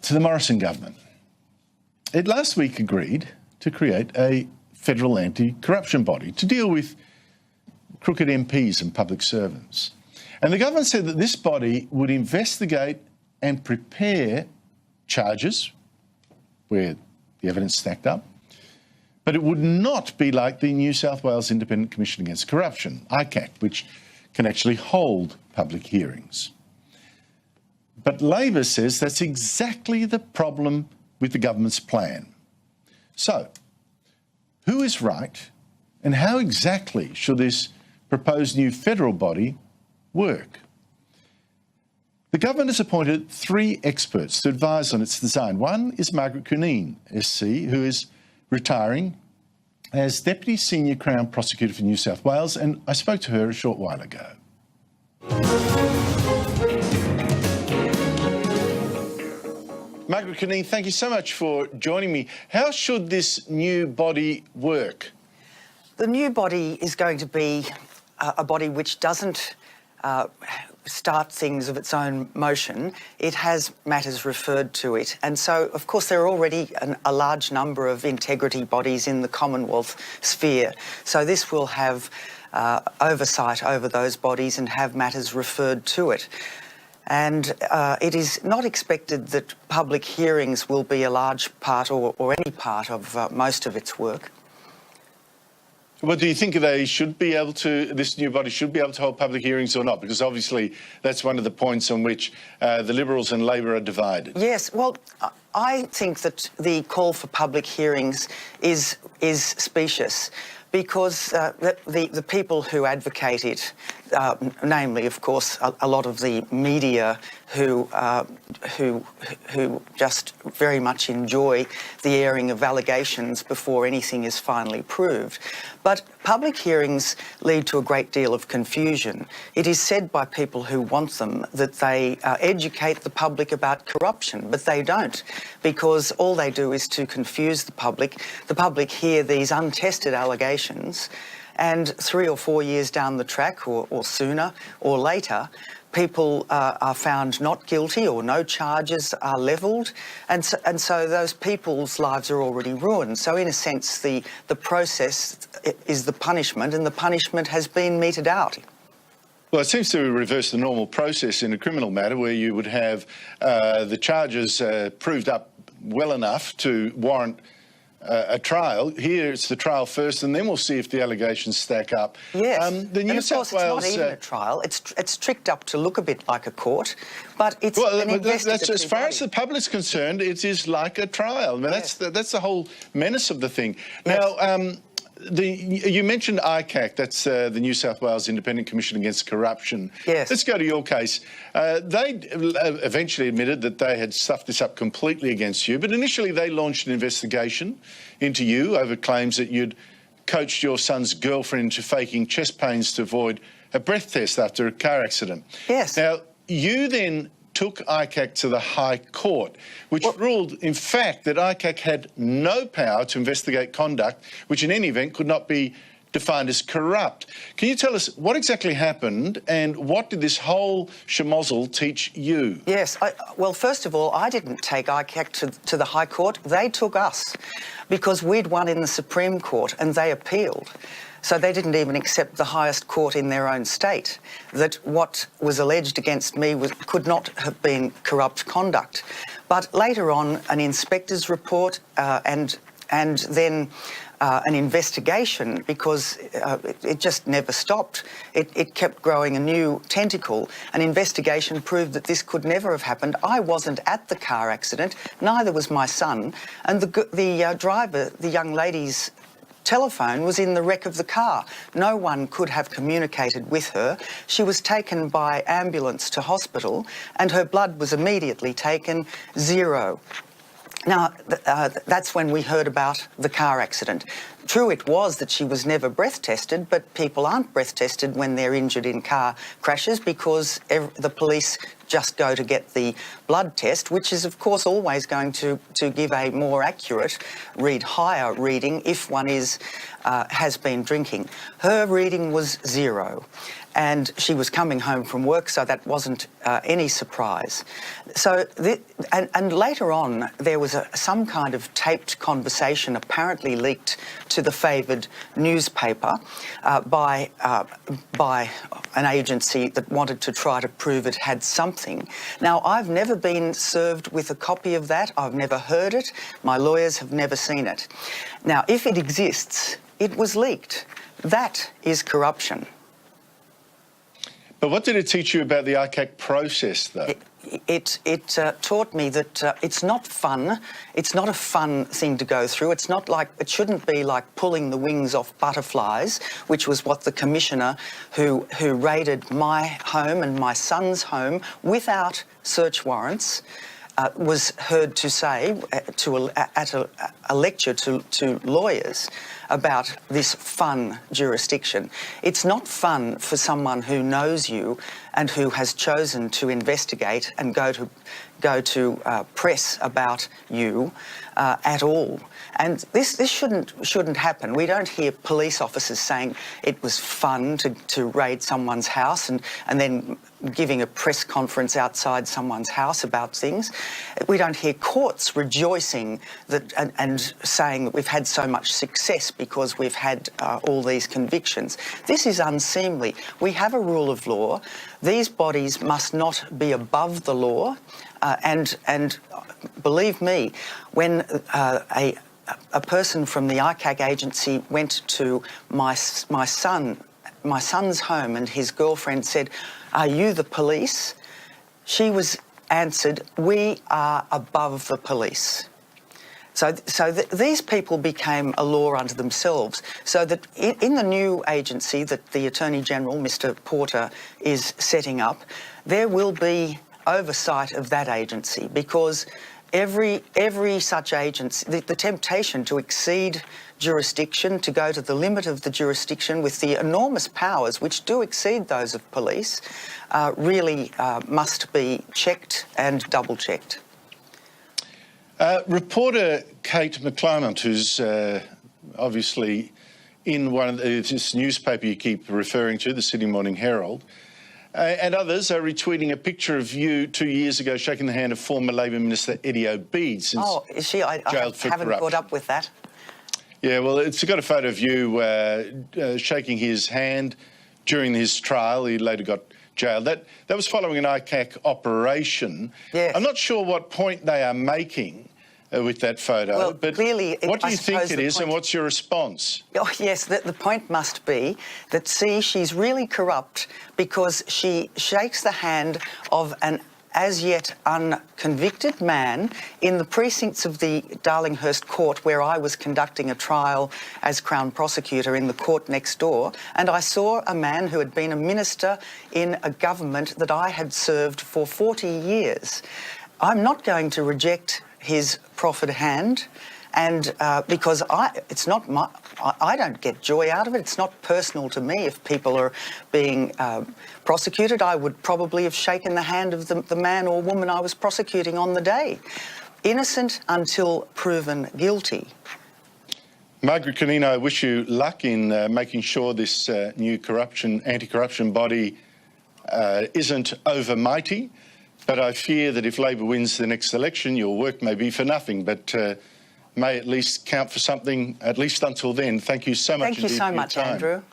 to the Morrison government. It last week agreed to create a federal anti-corruption body to deal with crooked MPs and public servants. And the government said that this body would investigate and prepare charges where the evidence stacked up, but it would not be like the New South Wales Independent Commission Against Corruption, ICAC, which can actually hold public hearings. But Labor says that's exactly the problem with the government's plan. So, who is right, and how exactly should this proposed new federal body work? The government has appointed 3 experts to advise on its design. One is Margaret Cunneen, SC, who is retiring as Deputy Senior Crown Prosecutor for New South Wales, and I spoke to her a short while ago. Margaret Cunneen, thank you so much for joining me. How should this new body work? The new body is going to be a body which doesn't start things of its own motion. It has matters referred to it. And so, of course, there are already a large number of integrity bodies in the Commonwealth sphere. So this will have oversight over those bodies and have matters referred to it. And it is not expected that public hearings will be a large part or any part of most of its work. Well, do you think they should be able to, this new body should be able to hold public hearings or not? Because obviously that's one of the points on which the Liberals and Labor are divided. Yes, well, I think that the call for public hearings is specious, because the people who advocate it, namely, of course, a lot of the media who just very much enjoy the airing of allegations before anything is finally proved. But public hearings lead to a great deal of confusion. It is said by people who want them that they educate the public about corruption, but they don't, because all they do is to confuse the public. The public hear these untested allegations, and 3 or 4 years down the track, or sooner or later, people are found not guilty or no charges are levelled, and so those people's lives are already ruined. So in a sense, the process is the punishment, and the punishment has been meted out. Well, it seems to reverse the normal process in a criminal matter where you would have the charges proved up well enough to warrant a trial. Here it's the trial first, and then we'll see if the allegations stack up. Yes, the New and of South course Wales, it's not even a trial. It's tricked up to look a bit like a court, but it's an investigative that's as far body. as the public's concerned, it is like a trial. I mean, Yes. that's the whole menace of the thing. Yes. Now, you mentioned ICAC, that's the New South Wales Independent Commission Against Corruption. Yes. Let's go to your case. They eventually admitted that they had stuffed this up completely against you, but initially they launched an investigation into you over claims that you'd coached your son's girlfriend into faking chest pains to avoid a breath test after a car accident. Yes. Now, you then took ICAC to the High Court, which ruled, in fact, that ICAC had no power to investigate conduct, which in any event could not be defined as corrupt. Can you tell us what exactly happened, and what did this whole schmozzle teach you? Yes, well, first of all, I didn't take ICAC to the High Court. They took us, because we'd won in the Supreme Court and they appealed. So they didn't even accept the highest court in their own state, that what was alleged against me could not have been corrupt conduct. But later on, an inspector's report and then an investigation, because it just never stopped. It kept growing a new tentacle. An investigation proved that this could never have happened. I wasn't at the car accident, neither was my son, and the driver, the young lady's telephone was in the wreck of the car. No one could have communicated with her. She was taken by ambulance to hospital, and her blood was immediately taken, 0. Now, that's when we heard about the car accident. True it was that she was never breath tested, but people aren't breath tested when they're injured in car crashes, because the police just go to get the blood test, which is of course always going to give a more accurate higher reading if one has been drinking. Her reading was 0. and she was coming home from work, so that wasn't any surprise. So, and later on, there was some kind of taped conversation apparently leaked to the favoured newspaper by an agency that wanted to try to prove it had something. Now, I've never been served with a copy of that. I've never heard it. My lawyers have never seen it. Now, if it exists, it was leaked. That is corruption. But what did it teach you about the ICAC process, though? It taught me that it's not fun. It's not a fun thing to go through. It's not like, it shouldn't be like pulling the wings off butterflies, which was what the commissioner who raided my home and my son's home without search warrants was heard to say at a lecture to lawyers about this fun jurisdiction. It's not fun for someone who knows you and who has chosen to investigate and go to press about you at all. And this shouldn't happen. We don't hear police officers saying it was fun to raid someone's house and then giving a press conference outside someone's house about things. We don't hear courts rejoicing that and saying that we've had so much success because we've had all these convictions. This is unseemly. We have a rule of law. These bodies must not be above the law. And believe me, when a person from the ICAC agency went to my son's home and his girlfriend said, "Are you the police?" She was answered, "We are above the police." So these people became a law unto themselves. So that in the new agency that the Attorney General, Mr. Porter, is setting up, there will be oversight of that agency, because every such agency, the temptation to exceed jurisdiction, to go to the limit of the jurisdiction with the enormous powers which do exceed those of police, really must be checked and double-checked. Reporter Kate McClymont, who's obviously in this newspaper you keep referring to, the Sydney Morning Herald, and others are retweeting a picture of you 2 years ago shaking the hand of former Labor Minister Eddie Obeid. Oh, is she? I haven't caught up with that. Yeah, well, it's got a photo of you shaking his hand during his trial. He later got jailed. That was following an ICAC operation. Yes. I'm not sure what point they are making with that photo, but clearly, what do you think it is and what's your response? Oh, yes, the point must be that, see, she's really corrupt because she shakes the hand of an as yet unconvicted man in the precincts of the Darlinghurst court where I was conducting a trial as Crown Prosecutor in the court next door, and I saw a man who had been a minister in a government that I had served for 40 years. I'm not going to reject his proffered hand, and because I don't get joy out of it. It's not personal to me. If people are being prosecuted, I would probably have shaken the hand of the man or woman I was prosecuting on the day. Innocent until proven guilty. Margaret Cunneen, I wish you luck in making sure this new anti-corruption body isn't overmighty. But I fear that if Labor wins the next election, your work may be for nothing, but may at least count for something, at least until then. Thank you so much indeed for your time. Thank you so much, Andrew.